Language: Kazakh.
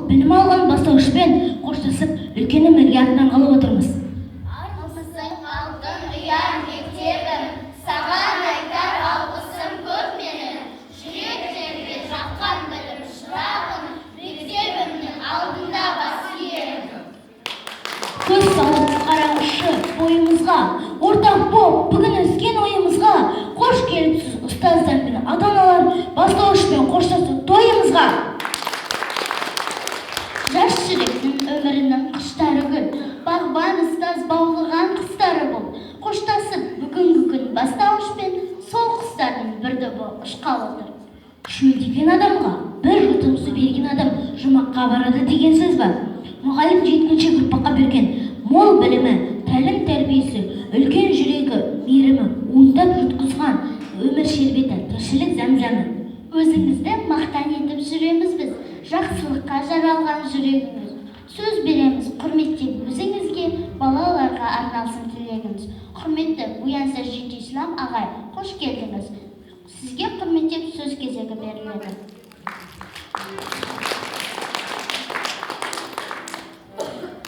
білім алған бастауышпен қоштасып, үлкен өмірге аттан қалып отырмыз. Армысың алтын ұяр мектебім, саған айтар алғысым көп менің. Жүректерге жаққан білім шырағым, мектебімнің алдында бас иемін. Көз салып қараңызшы бойымызға, ортақ боп бүгін өскен ойымызға. Қош келіпсіз ұстаздар мен ата-аналар, бастауышпен қоштасу тойымызға. Жас жүректің өмірінің қыштары гүл, бағбан ұстаз баулыған қыстары бұл. Қоштасып бүгінгі күн бастауышпен сол қыстардың бірді бұл ұшқалы отыр. Шөлдеген адамға бір жұтым су берген адам жұмаққа барады деген сөз бар. Мұғалім жеткіншек ұрпаққа берген мол білімі, тәлім тәрбиесі, үлкен жүрегі, мейірімі уыздап жұтқызған өмір шербеті, тіршілік зәмзәмі. Өзіңізді мақтан етіп жүреміз біз, жақсылыққа жаралған жүрегіміз. Сөз береміз құрметтеп өзіңізге, балаларға арналсын тілегіміз. Құрметті Буянса Жеке Ислам ағай, қош келдіңіз. Сізге құрметтеп сөз кезегі беріледі.